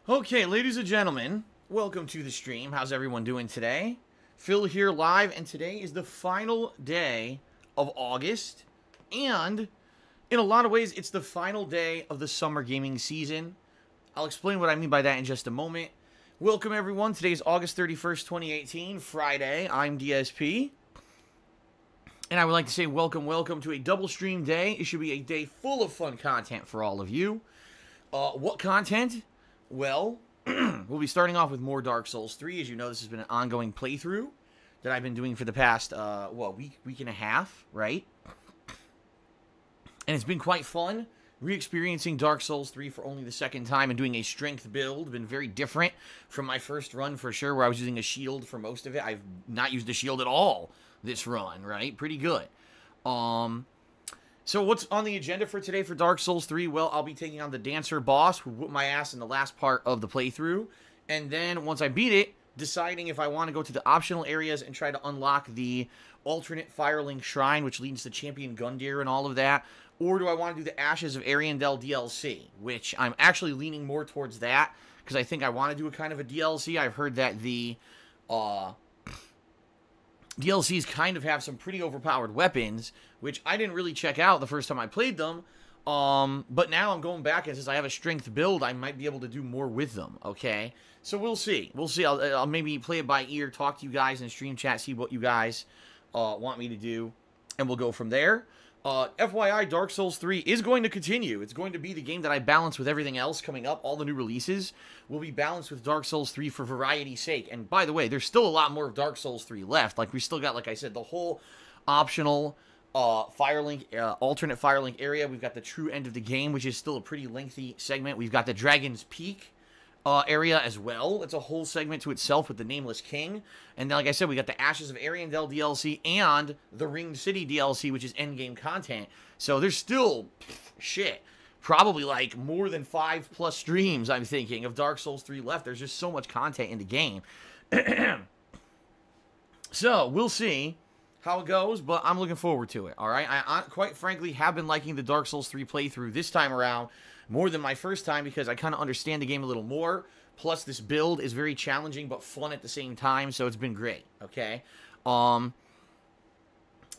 Okay, ladies and gentlemen, welcome to the stream. How's everyone doing today? Phil here live, and today is the final day of August, and in a lot of ways, it's the final day of the summer gaming season. I'll explain what I mean by that in just a moment. Welcome, everyone. Today is August 31st, 2018, Friday. I'm DSP, and I would like to say welcome to a double stream day. It should be a day full of fun content for all of you. What content? Well, we'll be starting off with more Dark Souls 3. As you know, this has been an ongoing playthrough that I've been doing for the past, week and a half, right? And it's been quite fun re-experiencing Dark Souls 3 for only the second time and doing a strength build. Been very different from my first run for sure, where I was using a shield for most of it. I've not used a shield at all this run, right? Pretty good. So what's on the agenda for today for Dark Souls 3? Well, I'll be taking on the Dancer boss, who whooped my ass in the last part of the playthrough. And then, once I beat it, deciding if I want to go to the optional areas and try to unlock the alternate Firelink Shrine, which leads to Champion Gundyr and all of that. Or do I want to do the Ashes of Ariandel DLC, which I'm actually leaning more towards that, because I think I want to do a kind of a DLC. I've heard that the DLCs kind of have some pretty overpowered weapons, which I didn't really check out the first time I played them. But now I'm going back, and since I have a strength build, I might be able to do more with them, okay? So we'll see. We'll see. I'll maybe play it by ear, talk to you guys in stream chat, see what you guys want me to do, and we'll go from there. FYI, Dark Souls 3 is going to continue. It's going to be the game that I balance with everything else coming up. All the new releases will be balanced with Dark Souls 3 for variety's sake. And by the way, there's still a lot more of Dark Souls 3 left. Like, we still got, like I said, the whole optional alternate Firelink area. We've got the true end of the game, which is still a pretty lengthy segment. We've got the Dragon's Peak area as well. It's a whole segment to itself with the Nameless King. And then, like I said, we got the Ashes of Ariandel DLC and the Ringed City DLC, which is endgame content. So there's still, probably like more than 5+ streams, I'm thinking, of Dark Souls 3 left. There's just so much content in the game. So, we'll see how it goes, but I'm looking forward to it, alright? I quite frankly have been liking the Dark Souls 3 playthrough this time around more than my first time, because I kind of understand the game a little more. Plus, this build is very challenging but fun at the same time, so it's been great, okay?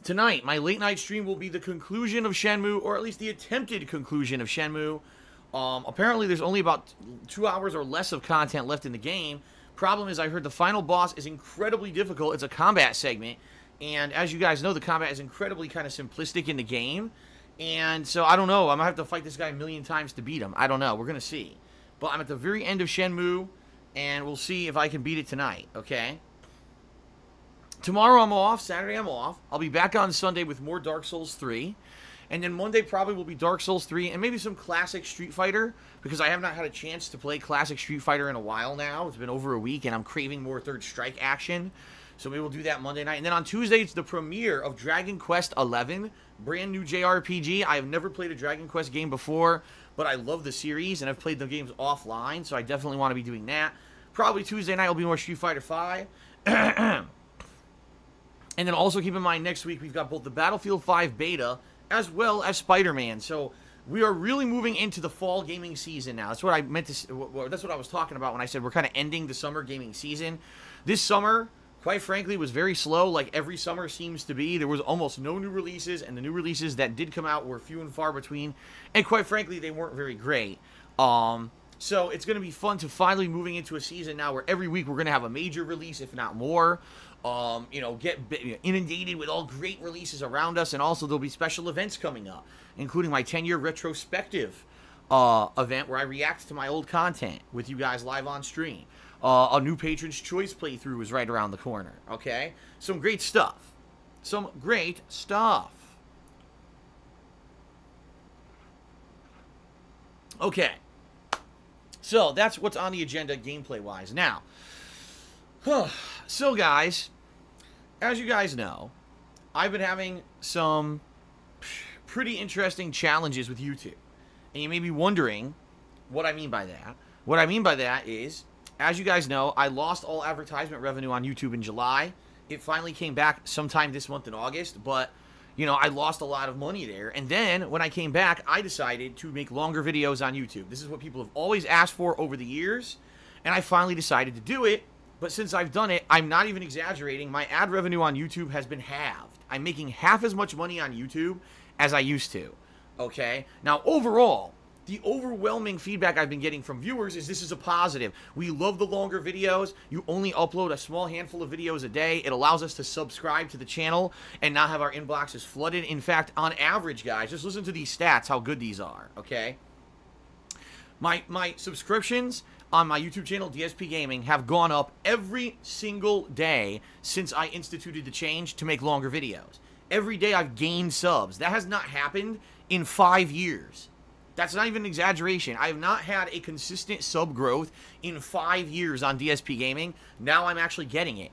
Tonight, my late night stream will be the conclusion of Shenmue, or at least the attempted conclusion of Shenmue. Apparently, there's only about 2 hours or less of content left in the game. Problem is, I heard the final boss is incredibly difficult. It's a combat segment, and as you guys know, the combat is incredibly kind of simplistic in the game. And so, I don't know. I'm going to have to fight this guy a million times to beat him. I don't know. We're going to see. But I'm at the very end of Shenmue, and we'll see if I can beat it tonight, okay? Tomorrow I'm off. Saturday I'm off. I'll be back on Sunday with more Dark Souls 3. And then Monday probably will be Dark Souls 3 and maybe some classic Street Fighter, because I have not had a chance to play classic Street Fighter in a while now. It's been over a week, and I'm craving more Third Strike action. So maybe we'll do that Monday night. And then on Tuesday, it's the premiere of Dragon Quest XI, brand new JRPG. I have never played a Dragon Quest game before, but I love the series, and I've played the games offline, so I definitely want to be doing that. Probably Tuesday night will be more Street Fighter V. And then also keep in mind, next week we've got both the Battlefield 5 beta as well as Spider-Man. So we are really moving into the fall gaming season now. That's what I meant to. That's what I was talking about when I said we're kind of ending the summer gaming season. This summer, quite frankly, was very slow, like every summer seems to be. There was almost no new releases, and the new releases that did come out were few and far between, and quite frankly, they weren't very great. So it's going to be fun to finally moving into a season now where every week we're going to have a major release, if not more. Get inundated with all great releases around us, and also there'll be special events coming up, including my 10-year retrospective event where I react to my old content with you guys live on stream. A new Patron's Choice playthrough is right around the corner, okay? Some great stuff. Some great stuff. Okay. So, that's what's on the agenda gameplay-wise. Now, so guys, as you guys know, I've been having some pretty interesting challenges with YouTube. And you may be wondering what I mean by that. What I mean by that is, as you guys know, I lost all advertisement revenue on YouTube in July. It finally came back sometime this month in August, but you know, I lost a lot of money there. And then when I came back, I decided to make longer videos on YouTube. This is what people have always asked for over the years, and I finally decided to do it. But since I've done it, I'm not even exaggerating, my ad revenue on YouTube has been halved. I'm making half as much money on YouTube as I used to, okay? Now, overall, the overwhelming feedback I've been getting from viewers is this is a positive. We love the longer videos. You only upload a small handful of videos a day. It allows us to subscribe to the channel and not have our inboxes flooded. In fact, on average, guys, just listen to these stats, how good these are, okay? My subscriptions on my YouTube channel, DSPGaming, have gone up every single day since I instituted the change to make longer videos. Every day I've gained subs. That has not happened in 5 years. That's not even an exaggeration. I have not had a consistent sub growth in 5 years on DSPGaming. Now I'm actually getting it.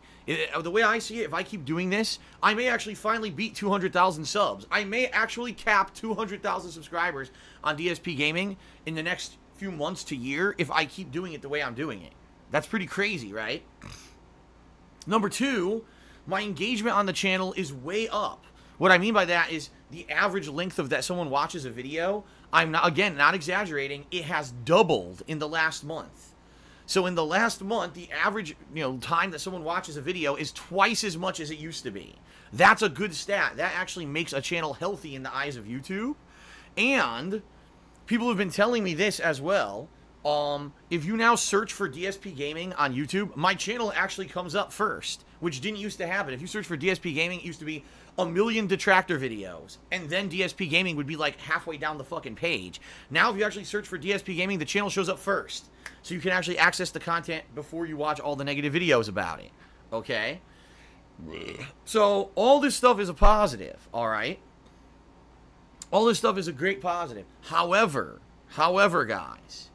The way I see it, if I keep doing this, I may actually finally beat 200,000 subs. I may actually cap 200,000 subscribers on DSPGaming in the next few months to year if I keep doing it the way I'm doing it. That's pretty crazy, right? Number two, my engagement on the channel is way up. What I mean by that is the average length of that someone watches a video, I'm not, again, not exaggerating, it has doubled in the last month. So in the last month, the average, time that someone watches a video is twice as much as it used to be. That's a good stat. That actually makes a channel healthy in the eyes of YouTube. And people have been telling me this as well. If you now search for DSPGaming on YouTube, my channel actually comes up first, which didn't used to happen. If you search for DSPGaming, it used to be a million detractor videos, and then DSPGaming would be like halfway down the fucking page. Now, if you actually search for DSPGaming, the channel shows up first, so you can actually access the content before you watch all the negative videos about it, okay? So, all this stuff is a positive, all right? All this stuff is a great positive. However, guys,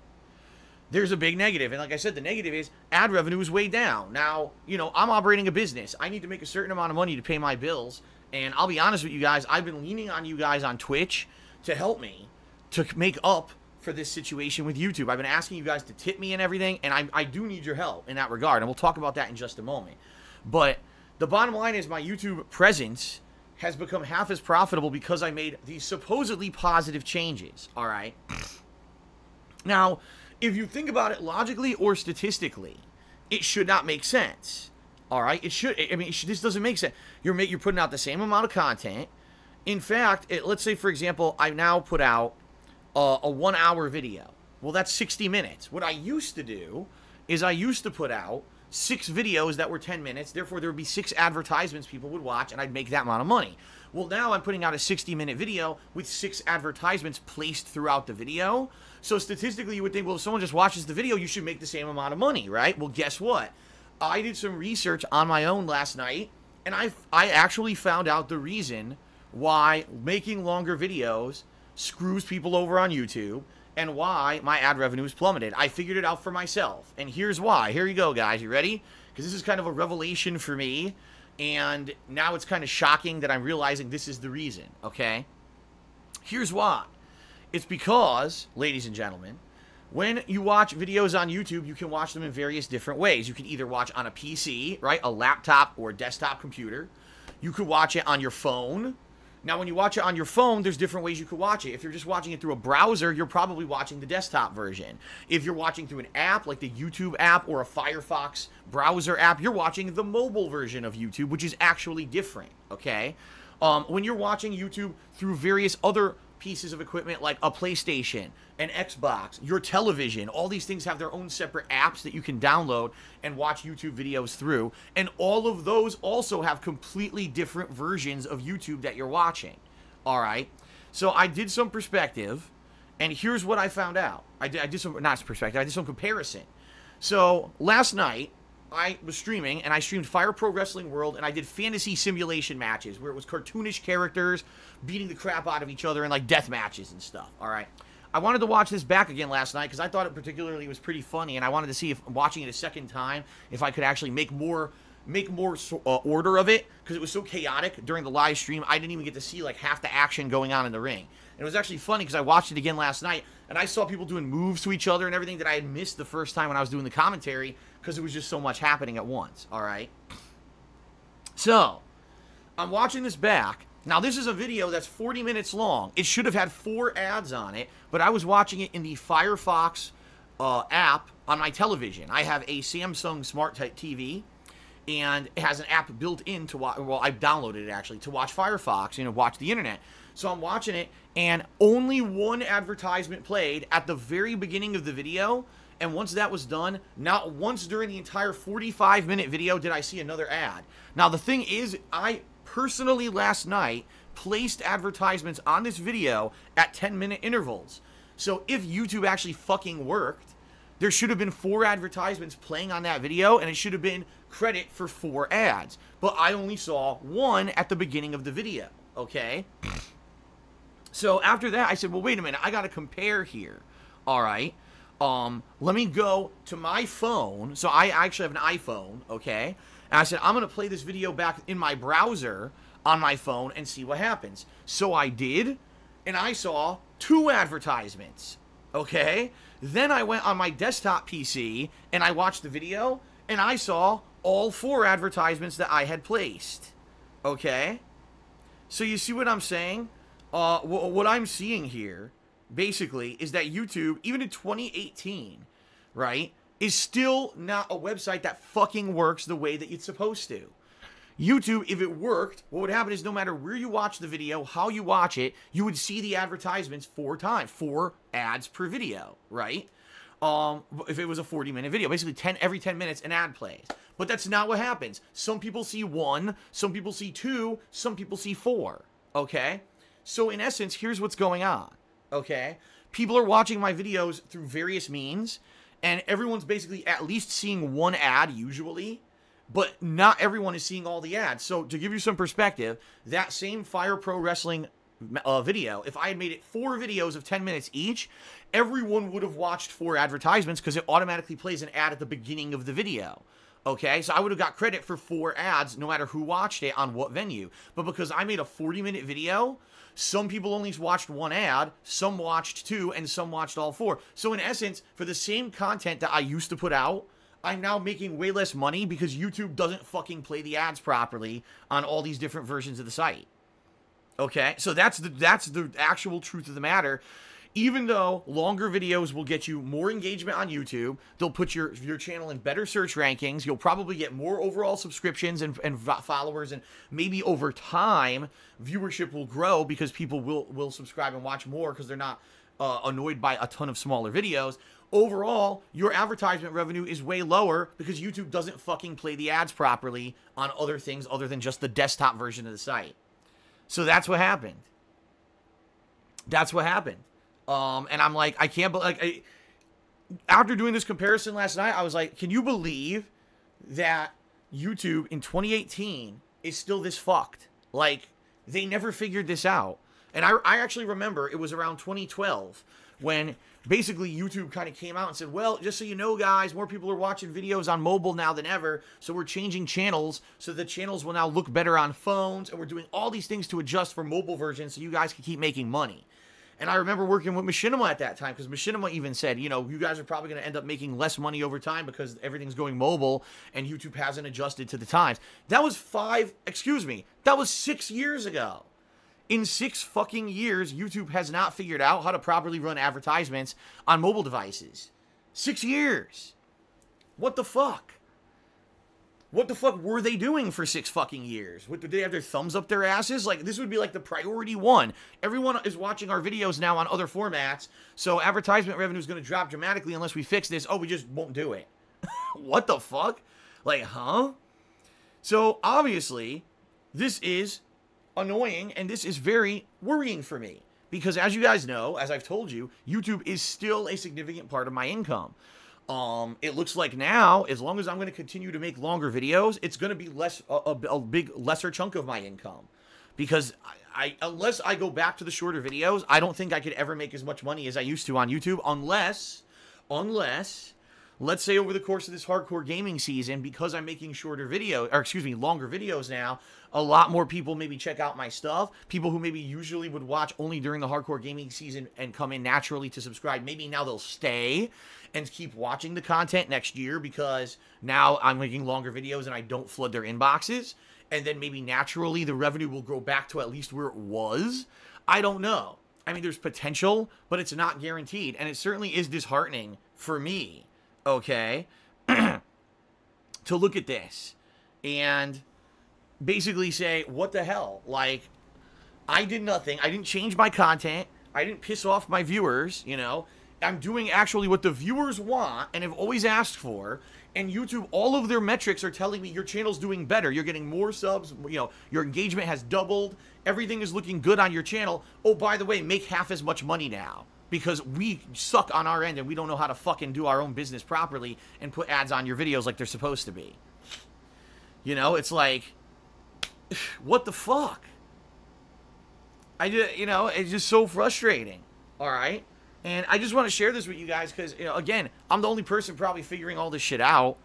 there's a big negative. And like I said, the negative is ad revenue is way down. Now, I'm operating a business. I need to make a certain amount of money to pay my bills. And I'll be honest with you guys, I've been leaning on you guys on Twitch to help me to make up for this situation with YouTube. I've been asking you guys to tip me and everything, and I do need your help in that regard. And we'll talk about that in just a moment. But the bottom line is my YouTube presence has become half as profitable because I made these supposedly positive changes, all right? Now, if you think about it logically or statistically, it should not make sense, all right? It should, this doesn't make sense. You're putting out the same amount of content. In fact, let's say, for example, I now put out a 1 hour video. Well, that's 60 minutes. What I used to do is I used to put out 6 videos that were 10 minutes. Therefore, there would be 6 advertisements people would watch, and I'd make that amount of money. Well, now I'm putting out a 60-minute video with 6 advertisements placed throughout the video. So statistically, you would think, well, if someone just watches the video, you should make the same amount of money, right? Well, guess what? I did some research on my own last night, and I actually found out the reason why making longer videos screws people over on YouTube and why my ad revenue is plummeted. I figured it out for myself, and here's why. Here you go, guys. You ready? Because this is kind of a revelation for me, and now it's kind of shocking that I'm realizing this is the reason, okay? Here's why. It's because, ladies and gentlemen, when you watch videos on YouTube, you can watch them in various different ways. You can either watch on a PC, right, a laptop or a desktop computer. You could watch it on your phone. Now, when you watch it on your phone, there's different ways you could watch it. If you're just watching it through a browser, you're probably watching the desktop version. If you're watching through an app, like the YouTube app or a Firefox browser app, you're watching the mobile version of YouTube, which is actually different, okay? When you're watching YouTube through various other pieces of equipment like a PlayStation, an Xbox, your television, all these things have their own separate apps that you can download and watch YouTube videos through, and all of those also have completely different versions of YouTube that you're watching, all right? So I did some perspective, and here's what I found out. I did some, not perspective, I did some comparison. So last night, I was streaming, and I streamed Fire Pro Wrestling World, and I did fantasy simulation matches where it was cartoonish characters beating the crap out of each other in like death matches and stuff, all right? I wanted to watch this back again last night because I thought it particularly was pretty funny, and I wanted to see if watching it a second time, if I could actually make more order of it, because it was so chaotic during the live stream. I didn't even get to see like half the action going on in the ring. And it was actually funny because I watched it again last night, and I saw people doing moves to each other and everything that I had missed the first time when I was doing the commentary because it was just so much happening at once, all right? So, I'm watching this back, Now, this is a video that's 40 minutes long. It should have had 4 ads on it, but I was watching it in the Firefox app on my television. I have a Samsung Smart TV, and it has an app built in to watch. Well, I've downloaded it actually to watch Firefox, watch the internet. So I'm watching it, and only one advertisement played at the very beginning of the video. And once that was done, not once during the entire 45-minute video did I see another ad. Now, the thing is, I personally last night placed advertisements on this video at 10-minute intervals. So if YouTube actually fucking worked, there should have been 4 advertisements playing on that video, and it should have been credit for 4 ads. But I only saw 1 at the beginning of the video, okay? So after that, I said, well, wait a minute, I gotta compare here, all right? Let me go to my phone. So I actually have an iPhone, okay? And I said, I'm gonna play this video back in my browser on my phone and see what happens. So I did, and I saw 2 advertisements, okay? Then I went on my desktop PC, and I watched the video, and I saw all 4 advertisements that I had placed, okay? So you see what I'm saying? What I'm seeing here, basically, is that YouTube, even in 2018, right, is still not a website that fucking works the way that it's supposed to. YouTube, if it worked, what would happen is no matter where you watch the video, how you watch it, you would see the advertisements 4 times, 4 ads per video, right? If it was a 40-minute video, basically every 10 minutes an ad plays. But that's not what happens. Some people see 1, some people see 2, some people see 4, okay? So in essence, here's what's going on, okay? People are watching my videos through various means, and everyone's basically at least seeing 1 ad usually, but not everyone is seeing all the ads. So to give you some perspective, that same Fire Pro Wrestling video, if I had made it 4 videos of 10 minutes each, everyone would have watched 4 advertisements because it automatically plays an ad at the beginning of the video. Okay, so I would have got credit for 4 ads no matter who watched it on what venue. But because I made a 40-minute video, some people only watched 1 ad, some watched 2, and some watched all 4. So in essence, for the same content that I used to put out, I'm now making way less money because YouTube doesn't fucking play the ads properly on all these different versions of the site. Okay, so that's the actual truth of the matter. Even though longer videos will get you more engagement on YouTube, they'll put your channel in better search rankings, you'll probably get more overall subscriptions and followers, and maybe over time, viewership will grow because people will subscribe and watch more because they're not annoyed by a ton of smaller videos. Overall, your advertisement revenue is way lower because YouTube doesn't fucking play the ads properly on other things other than just the desktop version of the site. So that's what happened. That's what happened. And I'm like, I can't believe, after doing this comparison last night, I was like, can you believe that YouTube in 2018 is still this fucked? Like, they never figured this out. And I actually remember it was around 2012 when basically YouTube kind of came out and said, well, just so you know, guys, more people are watching videos on mobile now than ever, so we're changing channels so the channels will now look better on phones, and we're doing all these things to adjust for mobile versions so you guys can keep making money. And I remember working with Machinima at that time, because Machinima even said, you guys are probably going to end up making less money over time because everything's going mobile and YouTube hasn't adjusted to the times. That was 6 years ago. In 6 fucking years, YouTube has not figured out how to properly run advertisements on mobile devices. 6 years. What the fuck? What the fuck were they doing for 6 fucking years? Did they have their thumbs up their asses? Like, this would be like the priority 1. Everyone is watching our videos now on other formats, so advertisement revenue is going to drop dramatically unless we fix this. Oh, we just won't do it. What the fuck? Like, huh? So, obviously, this is annoying, and this is very worrying for me. Because as you guys know, as I've told you, YouTube is still a significant part of my income. It looks like now, as long as I'm going to continue to make longer videos, it's going to be lesser chunk of my income. Because unless I go back to the shorter videos, I don't think I could ever make as much money as I used to on YouTube, unless, let's say over the course of this hardcore gaming season, because I'm making longer videos now, a lot more people maybe check out my stuff. People who maybe usually would watch only during the hardcore gaming season and come in naturally to subscribe, maybe now they'll stay and keep watching the content next year because now I'm making longer videos and I don't flood their inboxes. and then maybe naturally the revenue will grow back to at least where it was. I don't know. I mean, there's potential, but it's not guaranteed, and it certainly is disheartening for me, okay, to look at this and basically say, what the hell? Like, I did nothing. I didn't change my content. I didn't piss off my viewers, you know. I'm doing actually what the viewers want and have always asked for. And YouTube, all of their metrics are telling me your channel's doing better. You're getting more subs, you know, your engagement has doubled. Everything is looking good on your channel. Oh, by the way, make half as much money now. Because we suck on our end and we don't know how to fucking do our own business properly and put ads on your videos like they're supposed to be. You know, it's like, what the fuck? You know, it's just so frustrating. All right? And I just want to share this with you guys because, you know, again, I'm the only person probably figuring all this shit out.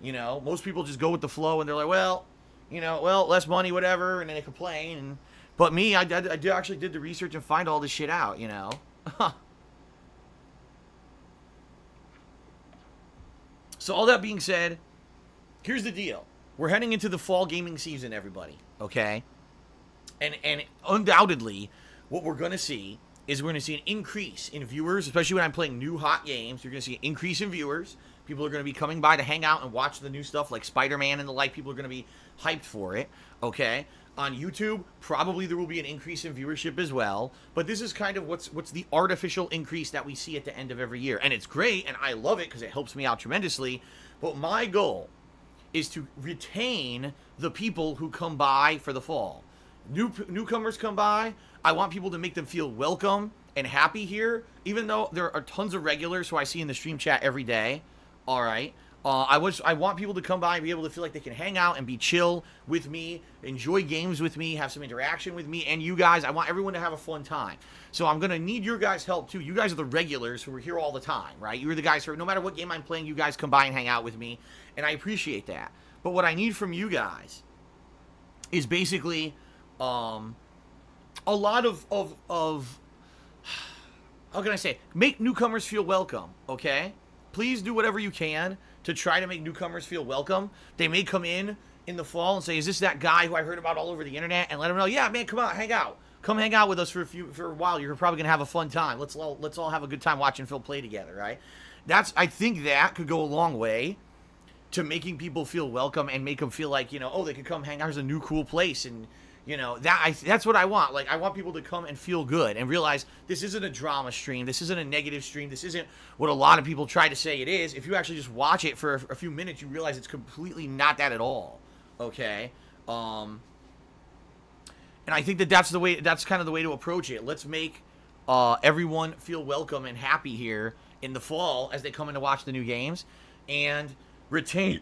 You know, most people just go with the flow and they're like, well, you know, well, less money, whatever, and then they complain. But me, I actually did the research and find all this shit out, you know. So all that being said, here's the deal. We're heading into the fall gaming season, everybody, okay? And undoubtedly, what we're going to see is we're going to see an increase in viewers, especially when I'm playing new hot games. You're going to see an increase in viewers. People are going to be coming by to hang out and watch the new stuff like Spider-Man and the like. People are going to be hyped for it, okay? On YouTube, probably there will be an increase in viewership as well. But this is kind of what's the artificial increase that we see at the end of every year. And it's great, and I love it because it helps me out tremendously. But my goal is to retain the people who come by for the fall. Newcomers come by. I want people to make them feel welcome and happy here, even though there are tons of regulars who I see in the stream chat every day. All right. I want people to come by and be able to feel like they can hang out and be chill with me, enjoy games with me, have some interaction with me and you guys. I want everyone to have a fun time. So I'm going to need your guys' help too. You guys are the regulars who are here all the time, right? You're the guys who, no matter what game I'm playing, you guys come by and hang out with me, and I appreciate that. But what I need from you guys is basically a lot of how can I say, make newcomers feel welcome, okay? Please do whatever you can to try to make newcomers feel welcome. They may come in the fall and say, is this that guy who I heard about all over the internet? And let them know, yeah, man, come on, hang out. Come hang out with us for a while. You're probably gonna have a fun time. Let's all have a good time watching Phil play together, right? I think that could go a long way to making people feel welcome and make them feel like, you know, oh, they could come hang out. There's a new cool place, and you know, that's what I want. Like, I want people to come and feel good and realize this isn't a drama stream. This isn't a negative stream. This isn't what a lot of people try to say it is. If you actually just watch it for a few minutes, you realize it's completely not that at all. Okay? And I think that's kind of the way to approach it. Let's make everyone feel welcome and happy here in the fall as they come in to watch the new games, and retain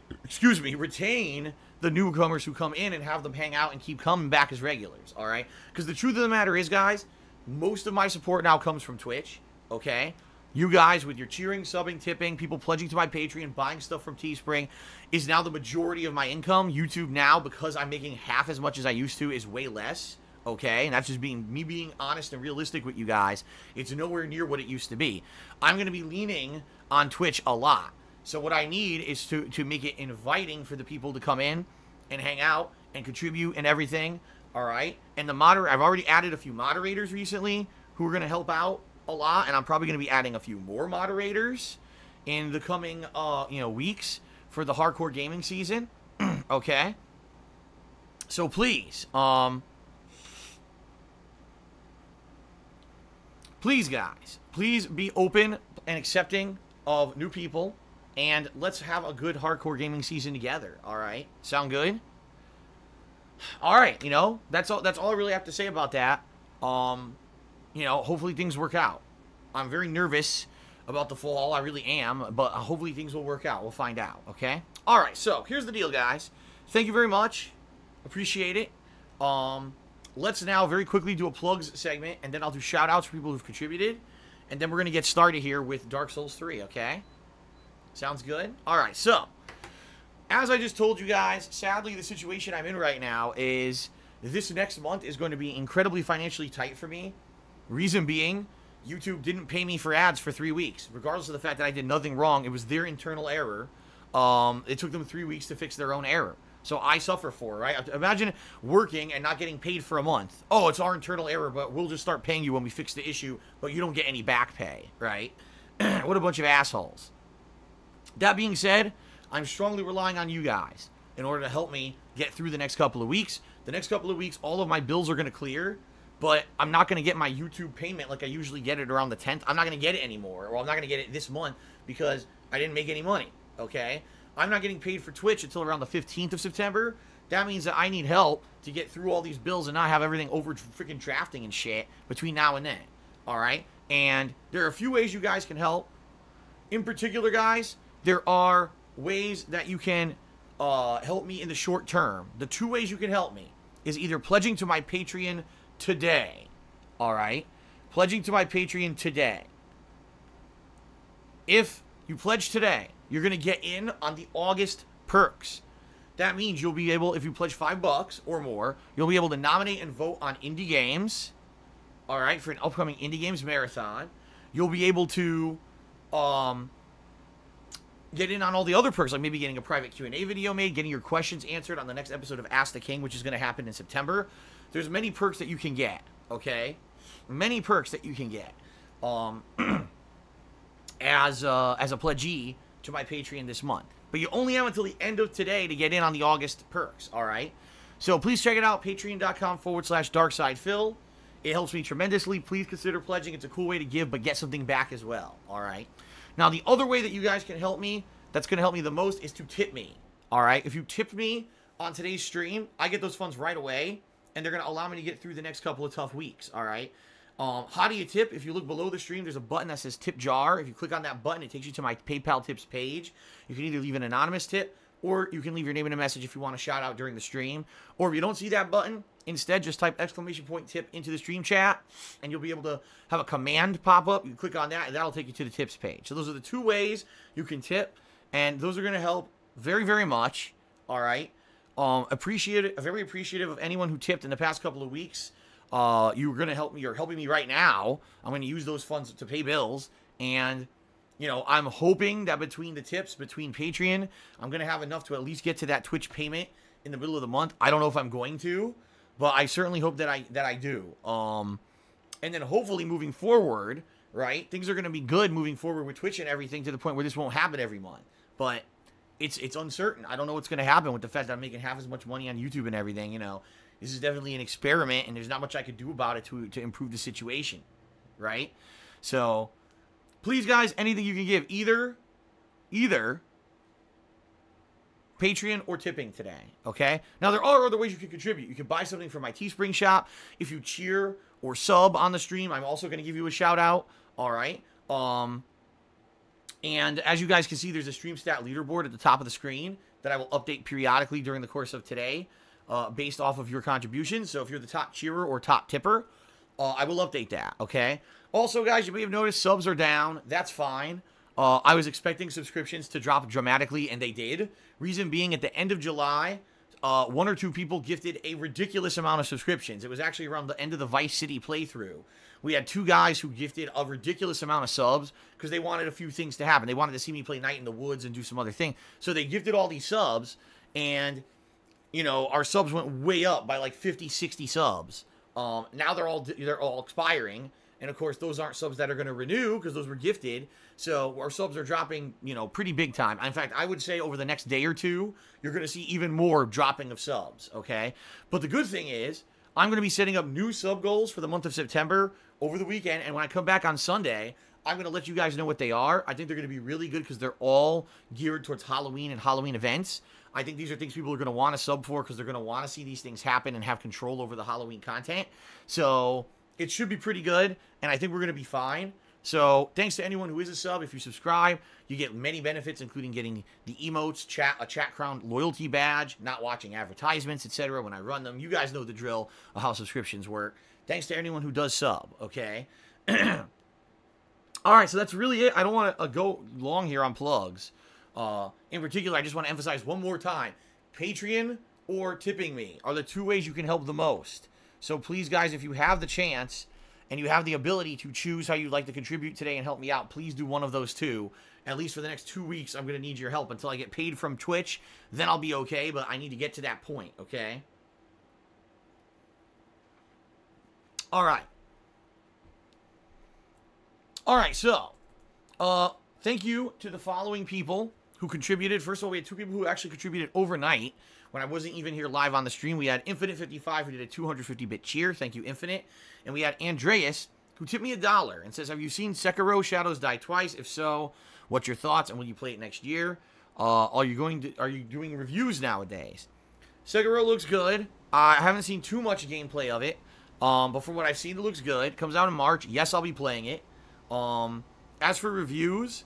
the newcomers who come in and have them hang out and keep coming back as regulars, all right? Because the truth of the matter is, guys, most of my support now comes from Twitch, okay? You guys with your cheering, subbing, tipping, people pledging to my Patreon, buying stuff from Teespring is now the majority of my income. YouTube now, because I'm making half as much as I used to, is way less, okay? And that's just me being honest and realistic with you guys. It's nowhere near what it used to be. I'm going to be leaning on Twitch a lot. So what I need is to make it inviting for the people to come in and hang out and contribute and everything, all right? And I've already added a few moderators recently who are going to help out a lot, and I'm probably going to be adding a few more moderators in the coming weeks for the hardcore gaming season, okay? So please, please guys, please be open and accepting of new people. And let's have a good hardcore gaming season together, all right? Sound good? All right, you know, that's all I really have to say about that. You know, hopefully things work out. I'm very nervous about the fall, I really am, but hopefully things will work out. We'll find out, okay? All right, so here's the deal, guys. Thank you very much. Appreciate it. Let's now very quickly do a plugs segment, and then I'll do shout-outs for people who've contributed, and then we're going to get started here with Dark Souls 3, okay? Sounds good? All right, so as I just told you guys, sadly, the situation I'm in right now is this next month is going to be incredibly financially tight for me. Reason being, YouTube didn't pay me for ads for 3 weeks. Regardless of the fact that I did nothing wrong, it was their internal error. It took them 3 weeks to fix their own error. So I suffer for it, right? Imagine working and not getting paid for a month. Oh, it's our internal error, but we'll just start paying you when we fix the issue, but you don't get any back pay, right? What a bunch of assholes. That being said, I'm strongly relying on you guys in order to help me get through the next couple of weeks. The next couple of weeks, all of my bills are going to clear, but I'm not going to get my YouTube payment like I usually get it around the 10th. I'm not going to get it anymore, or I'm not going to get it this month because I didn't make any money, okay? I'm not getting paid for Twitch until around the 15th of September. That means that I need help to get through all these bills and not have everything over freaking drafting and shit between now and then, all right? And there are a few ways you guys can help. In particular, guys, there are ways that you can help me in the short term. The 2 ways you can help me is either pledging to my Patreon today, all right? Pledging to my Patreon today. If you pledge today, you're going to get in on the August perks. That means you'll be able, if you pledge $5 or more, you'll be able to nominate and vote on indie games, all right, for an upcoming indie games marathon. You'll be able to get in on all the other perks, like maybe getting a private Q&A video made, getting your questions answered on the next episode of Ask the King, which is going to happen in September. There's many perks that you can get, okay? Many perks that you can get as a pledgee to my Patreon this month. But you only have until the end of today to get in on the August perks, all right? So please check it out, patreon.com/darksidephil. It helps me tremendously. Please consider pledging. It's a cool way to give, but get something back as well, all right? Now, the other way that you guys can help me, that's going to help me the most, is to tip me, all right? If you tip me on today's stream, I get those funds right away, and they're going to allow me to get through the next couple of tough weeks, all right? How do you tip? If you look below the stream, there's a button that says tip jar. If you click on that button, it takes you to my PayPal tips page. You can either leave an anonymous tip, or you can leave your name in a message if you want a shout out during the stream. Or if you don't see that button, instead just type !tip into the stream chat, and you'll be able to have a command pop up. You click on that, and that'll take you to the tips page. So those are the 2 ways you can tip, and those are going to help very, very much, all right? Very appreciative of anyone who tipped in the past couple of weeks. You're going to help me. You're helping me right now. I'm going to use those funds to pay bills. And, you know, I'm hoping that between the tips, between Patreon, I'm going to have enough to at least get to that Twitch payment in the middle of the month. I don't know if I'm going to, but I certainly hope that I do. And then hopefully moving forward, right, things are going to be good moving forward with Twitch and everything to the point where this won't happen every month. But it's uncertain. I don't know what's going to happen with the fact that I'm making half as much money on YouTube and everything, you know. This is definitely an experiment, and there's not much I could do about it to improve the situation, right? So, please, guys, anything you can give, either Patreon or tipping today, okay? Now, there are other ways you can contribute. You can buy something from my Teespring shop. If you cheer or sub on the stream, I'm also going to give you a shout-out, all right? And as you guys can see, there's a stream stat leaderboard at the top of the screen that I will update periodically during the course of today. Based off of your contributions. So if you're the top cheerer or top tipper, I will update that, okay? Also, guys, you may have noticed subs are down. That's fine. I was expecting subscriptions to drop dramatically, and they did. Reason being, at the end of July, 1 or 2 people gifted a ridiculous amount of subscriptions. It was actually around the end of the Vice City playthrough. We had 2 guys who gifted a ridiculous amount of subs because they wanted a few things to happen. They wanted to see me play Night in the Woods and do some other thing. So they gifted all these subs, and you know, our subs went way up by like 50, 60 subs. Now they're all expiring. And of course, those aren't subs that are going to renew because those were gifted. So our subs are dropping, you know, pretty big time. In fact, I would say over the next day or 2, you're going to see even more dropping of subs, okay? But the good thing is, I'm going to be setting up new sub goals for the month of September over the weekend. And when I come back on Sunday, I'm going to let you guys know what they are. I think they're going to be really good because they're all geared towards Halloween and Halloween events. I think these are things people are going to want to sub for because they're going to want to see these things happen and have control over the Halloween content. So it should be pretty good, and I think we're going to be fine. So thanks to anyone who is a sub. If you subscribe, you get many benefits, including getting the emotes, a chat crown loyalty badge, not watching advertisements, etc. when I run them. You guys know the drill of how subscriptions work. Thanks to anyone who does sub, okay? All right, so that's really it. I don't want to go long here on plugs. In particular, I just want to emphasize one more time. Patreon or tipping me are the 2 ways you can help the most. So please, guys, if you have the chance and you have the ability to choose how you'd like to contribute today and help me out, please do one of those 2. at least for the next 2 weeks, I'm going to need your help until I get paid from Twitch. Then I'll be okay, but I need to get to that point, okay? All right. All right, so, thank you to the following people who contributed. First of all, we had 2 people who actually contributed overnight when I wasn't even here live on the stream. We had Infinite55 who did a 250-bit cheer. Thank you, Infinite. And we had Andreas who tipped me $1 and says, have you seen Sekiro Shadows Die Twice? If so, what's your thoughts and will you play it next year? Are you doing reviews nowadays? Sekiro looks good. I haven't seen too much gameplay of it. But from what I've seen, it looks good. It comes out in March. Yes, I'll be playing it. As for reviews,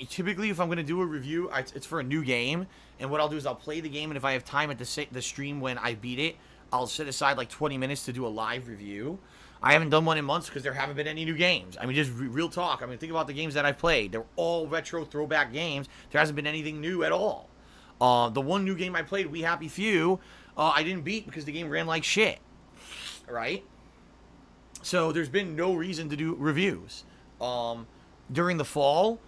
typically, if I'm going to do a review, it's for a new game. And what I'll do is I'll play the game, and if I have time at the stream when I beat it, I'll set aside like 20 minutes to do a live review. I haven't done one in months because there haven't been any new games. I mean, just real talk. I mean, think about the games that I've played. They're all retro throwback games. There hasn't been anything new at all. The one new game I played, We Happy Few, I didn't beat because the game ran like shit. Right? So there's been no reason to do reviews. During the fall,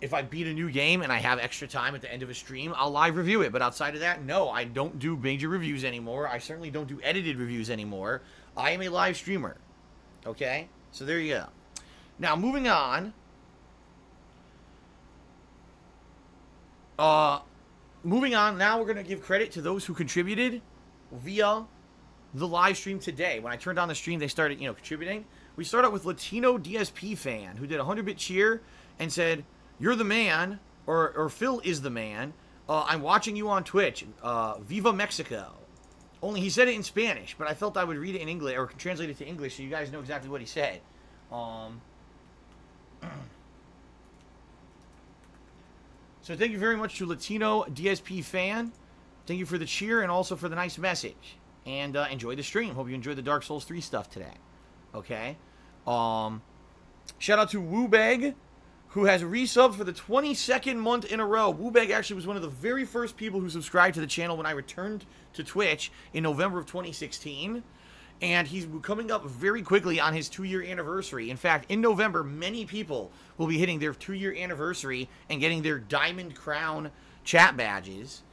if I beat a new game and I have extra time at the end of a stream, I'll live review it. But outside of that, no, I don't do major reviews anymore. I certainly don't do edited reviews anymore. I am a live streamer. Okay? So there you go. Now, moving on. Now we're going to give credit to those who contributed via the live stream today. When I turned on the stream, they started, contributing. We start out with Latino DSP fan, who did a 100-bit cheer and said, you're the man, or Phil is the man. I'm watching you on Twitch. Viva Mexico. Only he said it in Spanish, but I felt I would read it in English, or translate it to English so you guys know exactly what he said. So thank you very much to Latino DSP fan. Thank you for the cheer and also for the nice message. And enjoy the stream. Hope you enjoyed the Dark Souls 3 stuff today. Okay. Shout out to Woobeg, who has resubbed for the 22nd month in a row. Woobeg actually was one of the very first people who subscribed to the channel when I returned to Twitch in November of 2016. And he's coming up very quickly on his 2-year anniversary. In fact, in November, many people will be hitting their 2-year anniversary and getting their Diamond Crown chat badges,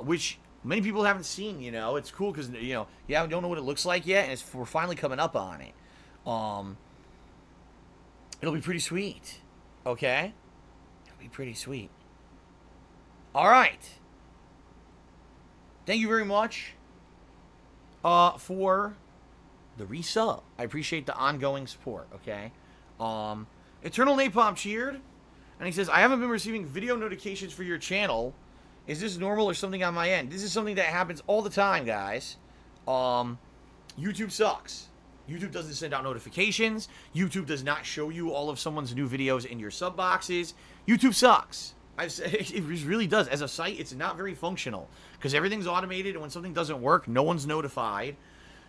which many people haven't seen, It's cool because, you don't know what it looks like yet, and we're finally coming up on it. It'll be pretty sweet. Okay? It'll be pretty sweet. All right. Thank you very much for the resub. I appreciate the ongoing support, okay? Eternal Napalm cheered, and he says, I haven't been receiving video notifications for your channel. Is this normal or something on my end? This is something that happens all the time, guys. YouTube sucks. YouTube doesn't send out notifications. YouTube does not show you all of someone's new videos in your sub boxes. YouTube sucks. It really does. As a site, it's not very functional because everything's automated, and when something doesn't work, no one's notified.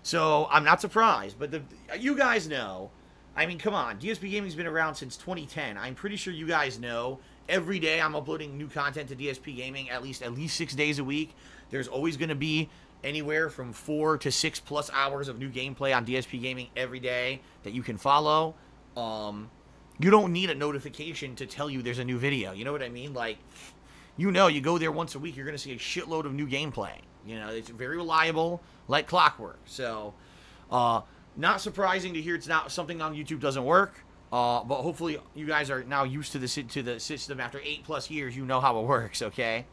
So I'm not surprised. But you guys know. I mean, come on. DSPGaming's been around since 2010. I'm pretty sure you guys know. Every day I'm uploading new content to DSPGaming at least 6 days a week. There's always going to be anywhere from 4 to 6+ hours of new gameplay on DSPGaming every day that you can follow. You don't need a notification to tell you there's a new video. You know what I mean? Like, you go there once a week, you're going to see a shitload of new gameplay. It's very reliable, like clockwork. So, not surprising to hear it's not something on YouTube doesn't work. But hopefully you guys are now used to the system after 8+ years. You know how it works, okay?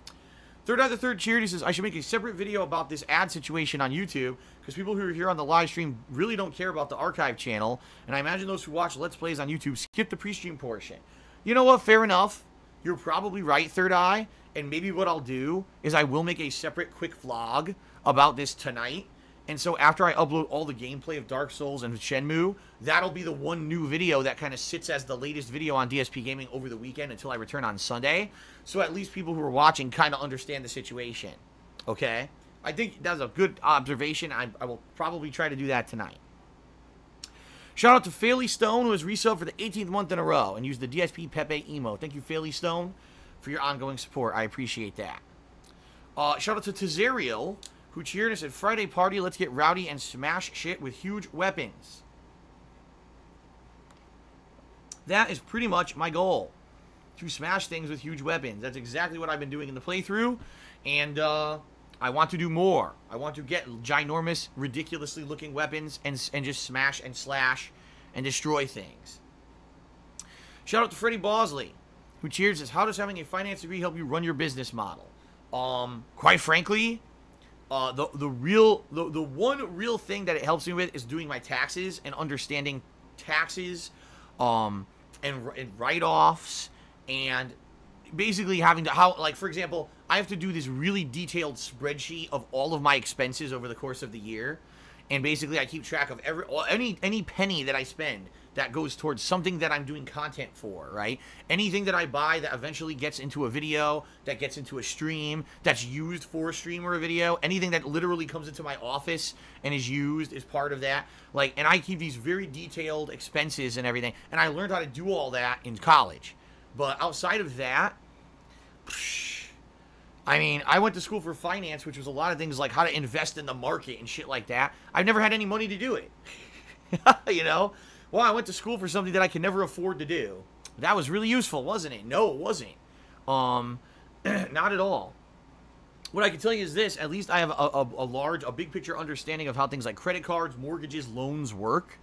Third cheered. He says, I should make a separate video about this ad situation on YouTube because people who are here on the live stream really don't care about the archive channel. And I imagine those who watch Let's Plays on YouTube skip the pre-stream portion. You know what? Fair enough. You're probably right, Third Eye. And maybe what I'll do is I will make a separate quick vlog about this tonight. And so after I upload all the gameplay of Dark Souls and Shenmue, that'll be the one new video that kind of sits as the latest video on DSPGaming over the weekend until I return on Sunday. So at least people who are watching kind of understand the situation. Okay? I think that's a good observation. I will probably try to do that tonight. Shout out to Fairly Stone, who has resubbed for the 18th month in a row and used the DSP Pepe emote. Thank you, Fairly Stone, for your ongoing support. I appreciate that. Shout out to Tazariel, who cheered and said, Friday party, let's get rowdy and smash shit with huge weapons. That is pretty much my goal. to smash things with huge weapons. That's exactly what I've been doing in the playthrough, and I want to do more. I want to get ginormous, ridiculously looking weapons and just smash and slash and destroy things. Shout out to Freddie Bosley, who cheers us. How does having a finance degree help you run your business model? Quite frankly, the one real thing that it helps me with is doing my taxes and understanding taxes, and write-offs, and basically having to, like, for example, I have to do this really detailed spreadsheet of all of my expenses over the course of the year, and basically I keep track of any penny that I spend that goes towards something that I'm doing content for, right? Anything that I buy that eventually gets into a video, that gets into a stream, that's used for a stream or a video, anything that literally comes into my office and is used as part of that, like, and I keep these very detailed expenses and everything, and I learned how to do all that in college. But outside of that, I mean, I went to school for finance, which was a lot of things like how to invest in the market and shit like that. I've never had any money to do it. You know? Well, I went to school for something that I could never afford to do. That was really useful, wasn't it? No, it wasn't. Not at all. What I can tell you is this. At least I have a big picture understanding of how things like credit cards, mortgages, loans work.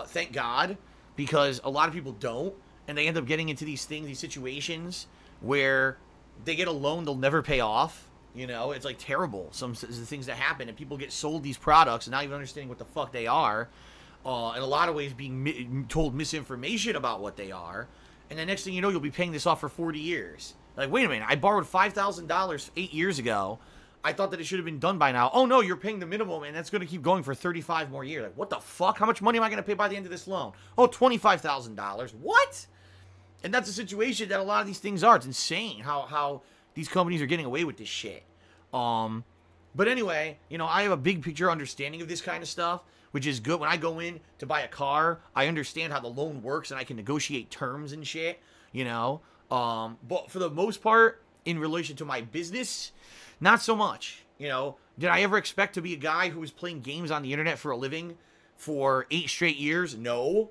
Thank God. Because a lot of people don't. And they end up getting into these situations where they get a loan they'll never pay off. You know, it's like terrible. Some things that happen, and people get sold these products and not even understanding what the fuck they are. In a lot of ways being told misinformation about what they are. And the next thing you know, you'll be paying this off for 40 years. Like, wait a minute, I borrowed $5,000 8 years ago. I thought that it should have been done by now. Oh no, you're paying the minimum, and that's going to keep going for 35 more years. Like, what the fuck? How much money am I going to pay by the end of this loan? Oh, $25,000. What? And that's a situation that a lot of these things are. It's insane how these companies are getting away with this shit. But anyway, you know, I have a big picture understanding of this kind of stuff, which is good. When I go in to buy a car, I understand how the loan works, and I can negotiate terms and shit, you know. But for the most part, in relation to my business, not so much. You know, did I ever expect to be a guy who was playing games on the internet for a living for 8 straight years? No.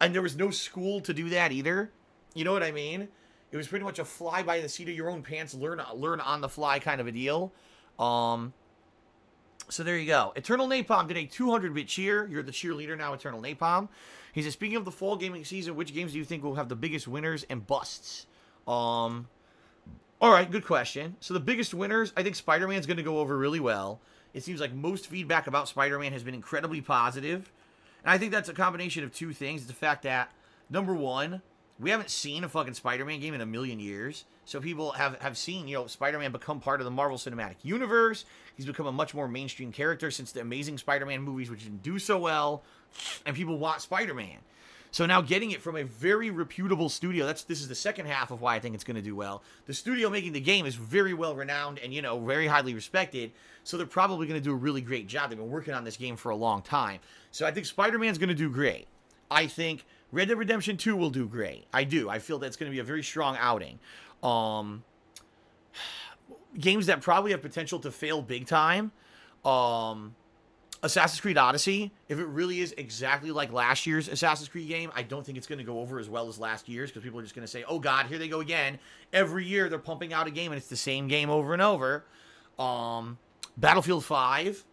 And there was no school to do that either. You know what I mean? It was pretty much a fly by the seat of your own pants, learn on the fly kind of a deal. So there you go. Eternal Napalm did a 200-bit cheer. You're the cheerleader now, Eternal Napalm. He says, speaking of the fall gaming season, which games do you think will have the biggest winners and busts? All right, good question. So the biggest winners, I think Spider-Man's going to go over really well. It seems like most feedback about Spider-Man has been incredibly positive. And I think that's a combination of two things. It's the fact that, number one, we haven't seen a fucking Spider-Man game in a million years. So people have seen, you know, Spider-Man become part of the Marvel Cinematic Universe. He's become a much more mainstream character since the Amazing Spider-Man movies, which didn't do so well. And people want Spider-Man. So now getting it from a very reputable studio, this is the second half of why I think it's going to do well. The studio making the game is very well renowned and, you know, very highly respected. So they're probably going to do a really great job. They've been working on this game for a long time. So I think Spider-Man's going to do great. I think Red Dead Redemption 2 will do great. I do. I feel that's going to be a very strong outing. Games that probably have potential to fail big time. Assassin's Creed Odyssey, if it really is exactly like last year's Assassin's Creed game, I don't think it's going to go over as well as last year's, because people are just going to say, oh god, here they go again. Every year they're pumping out a game and it's the same game over and over. Battlefield 5,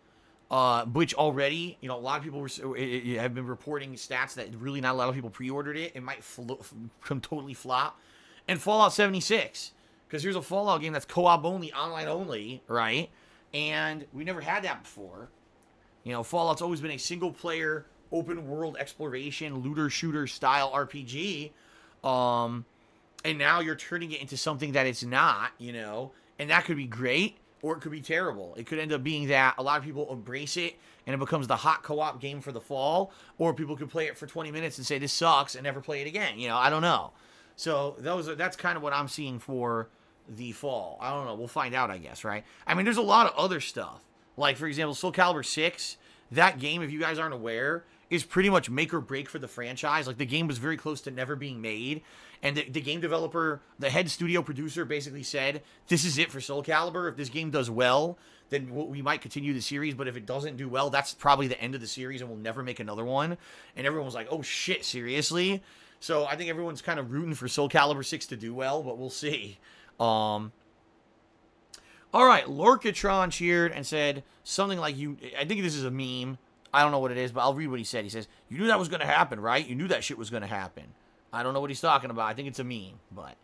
which already, you know, a lot of people have been reporting stats that really not a lot of people pre-ordered it. It might totally flop. And Fallout 76, because here's a Fallout game that's co-op only, online only, right? And we never had that before. You know, Fallout's always been a single-player, open-world exploration, looter-shooter style RPG. And now you're turning it into something that it's not, you know. And that could be great, or it could be terrible. It could end up being that a lot of people embrace it, and it becomes the hot co-op game for the fall. Or people could play it for 20 minutes and say, this sucks, and never play it again. You know, I don't know. So that's kind of what I'm seeing for the fall. I don't know. We'll find out, I guess, right? I mean, there's a lot of other stuff. Like, for example, Soul Calibur 6, that game, if you guys aren't aware, is pretty much make or break for the franchise. Like, the game was very close to never being made. And the game developer, the head studio producer, basically said, this is it for Soul Calibur. If this game does well, then we might continue the series. But if it doesn't do well, that's probably the end of the series, and we'll never make another one. And everyone was like, oh, shit, seriously? So I think everyone's kind of rooting for Soul Calibur 6 to do well, but we'll see. All right, Lorcatron cheered and said something like, I think this is a meme. I don't know what it is, but I'll read what he said. He says, you knew that was going to happen, right? You knew that shit was going to happen. I don't know what he's talking about. I think it's a meme, but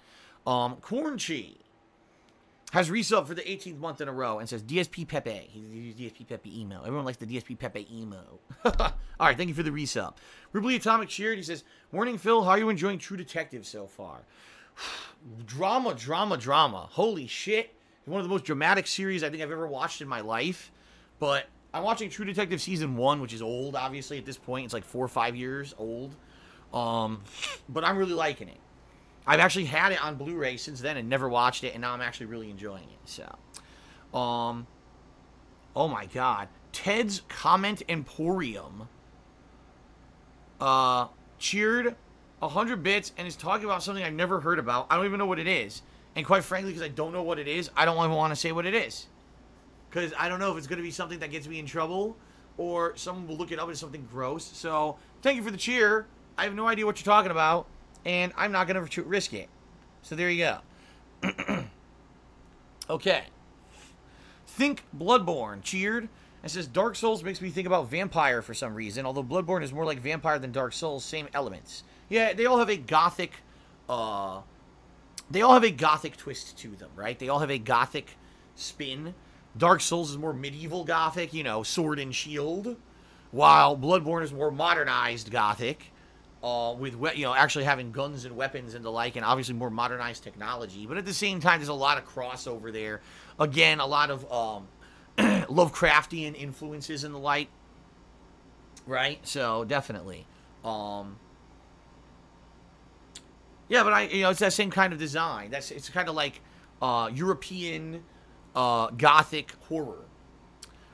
Corn Chi has resubbed for the 18th month in a row and says DSP Pepe. He's DSP Pepe emo. Everyone likes the DSP Pepe emo. All right, thank you for the resub. Ripley Atomic cheered. He says, morning, Phil. How are you enjoying True Detective so far? Drama, drama, drama. Holy shit. It's one of the most dramatic series I think I've ever watched in my life. But I'm watching True Detective Season 1, which is old, obviously, at this point. It's like 4 or 5 years old. But I'm really liking it. I've actually had it on Blu-ray since then and never watched it, and now I'm actually really enjoying it. So, oh my God, Ted's Comment Emporium cheered 100 bits and is talking about something I've never heard about. I don't even know what it is, and quite frankly, because I don't know what it is, I don't even want to say what it is, because I don't know if it's going to be something that gets me in trouble or someone will look it up as something gross. So, thank you for the cheer. I have no idea what you're talking about. And I'm not going to risk it. So there you go. Okay. Think Bloodborne cheered and says, Dark Souls makes me think about Vampire for some reason. Although Bloodborne is more like Vampire than Dark Souls. Same elements. Yeah, they all have a gothic... they all have a gothic twist to them, right? They all have a gothic spin. Dark Souls is more medieval gothic, you know, sword and shield. While Bloodborne is more modernized gothic. With, you know, actually having guns and weapons and the like, and obviously more modernized technology. But at the same time, there's a lot of crossover there. Again, a lot of Lovecraftian influences and the like. Right? So, definitely. Yeah, but you know, it's that same kind of design. It's kind of like European Gothic horror.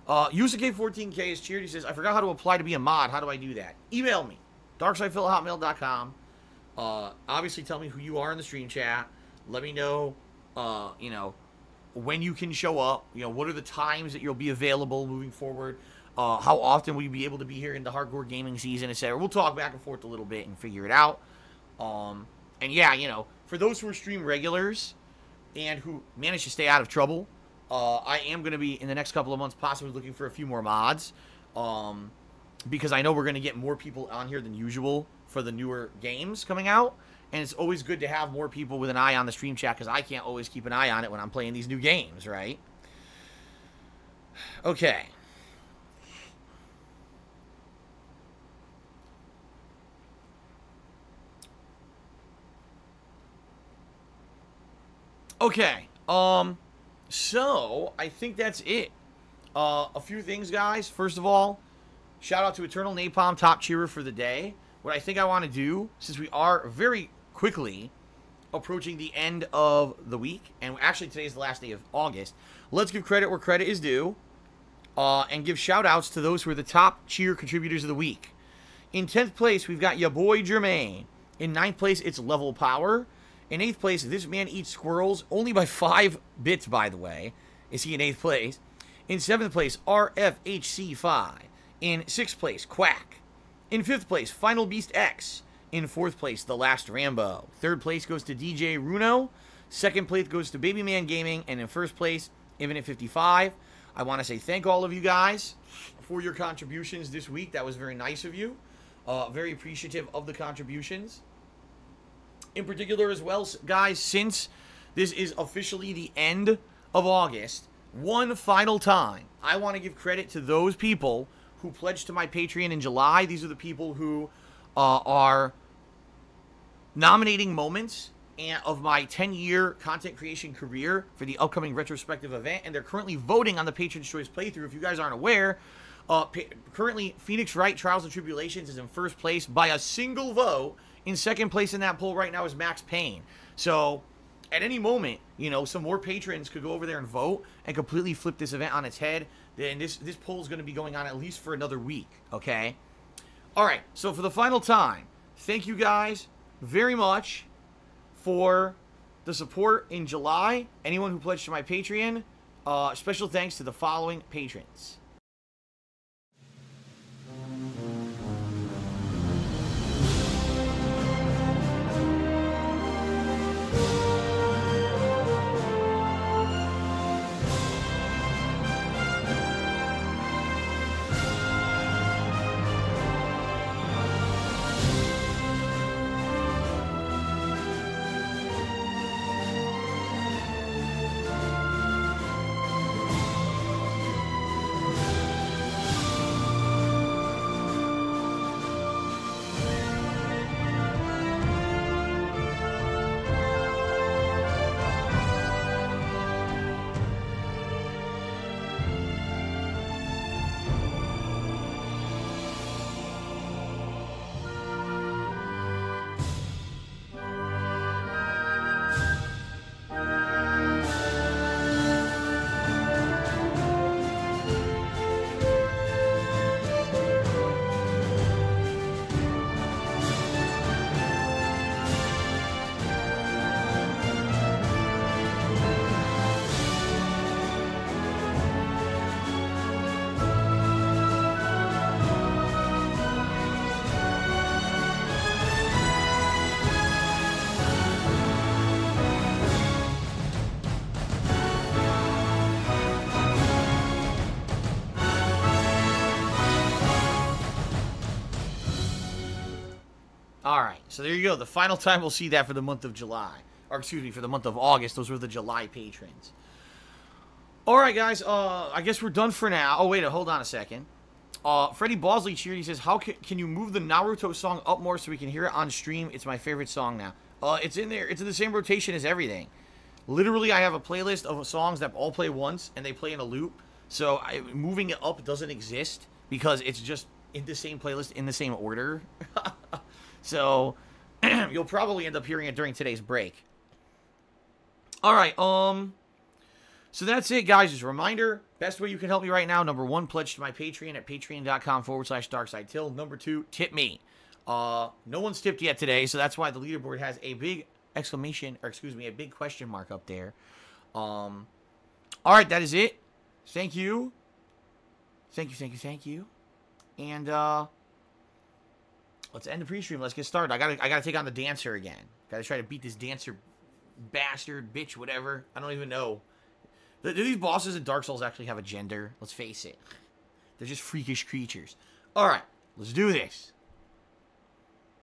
Yusuke14K is cheered. He says, I forgot how to apply to be a mod. How do I do that? Email me. darksidefil@hotmail.com. Obviously, tell me who you are in the stream chat. Let me know, you know, when you can show up. You know, what are the times that you'll be available moving forward. How often will you be able to be here in the hardcore gaming season, etc. We'll talk back and forth a little bit and figure it out. And yeah, you know, for those who are stream regulars and who manage to stay out of trouble, I am going to be, in the next couple of months, possibly looking for a few more mods. Because I know we're going to get more people on here than usual for the newer games coming out. And it's always good to have more people with an eye on the stream chat, because I can't always keep an eye on it when I'm playing these new games, right? Okay. Okay. So, I think that's it. A few things, guys. First of all, shout out to Eternal Napalm, top cheerer for the day. What I think I want to do, since we are very quickly approaching the end of the week, and actually today's the last day of August, let's give credit where credit is due, and give shout outs to those who are the top cheer contributors of the week. In 10th place, we've got ya boy Jermaine. In 9th place, it's Level Power. In 8th place, This Man Eats Squirrels, only by 5 bits, by the way, is he in 8th place. In 7th place, RFHC5. In 6th place, Quack. In 5th place, Final Beast X. In 4th place, The Last Rambo. 3rd place goes to DJ Runo. 2nd place goes to Baby Man Gaming. And in 1st place, Infinite55. I want to say thank all of you guys for your contributions this week. That was very nice of you. Very appreciative of the contributions. In particular as well, guys, since this is officially the end of August, one final time, I want to give credit to those people who pledged to my Patreon in July. These are the people who are nominating moments of my 10-year content creation career for the upcoming retrospective event, and they're currently voting on the Patron's Choice playthrough. If you guys aren't aware, currently Phoenix Wright Trials and Tribulations is in 1st place by a single vote. In 2nd place in that poll right now is Max Payne. So, at any moment, you know, some more patrons could go over there and vote and completely flip this event on its head. Then this poll is going to be going on at least for another week, okay? All right, so for the final time, thank you guys very much for the support in July. Anyone who pledged to my Patreon, special thanks to the following patrons. All right, so there you go. The final time we'll see that for the month of July. Or, excuse me, for the month of August. Those were the July patrons. All right, guys. I guess we're done for now. Oh, wait, hold on a second. Freddie Bosley cheered. He says, how can you move the Naruto song up more so we can hear it on stream? It's my favorite song now. It's in there. It's in the same rotation as everything. Literally, I have a playlist of songs that all play once, and they play in a loop. So moving it up doesn't exist because it's just in the same playlist in the same order. So you'll probably end up hearing it during today's break. All right, so that's it, guys. Just a reminder, best way you can help me right now, number 1, pledge to my Patreon at patreon.com/DarkSideTill. Number 2, tip me. No one's tipped yet today, so that's why the leaderboard has a big exclamation, or excuse me, a big question mark up there. All right, that is it. Thank you. Thank you. And, let's end the pre-stream. Let's get started. I gotta take on the dancer again. Gotta try to beat this dancer bastard, bitch, whatever. I don't even know. Do these bosses in Dark Souls actually have a gender? Let's face it. They're just freakish creatures. Alright, let's do this.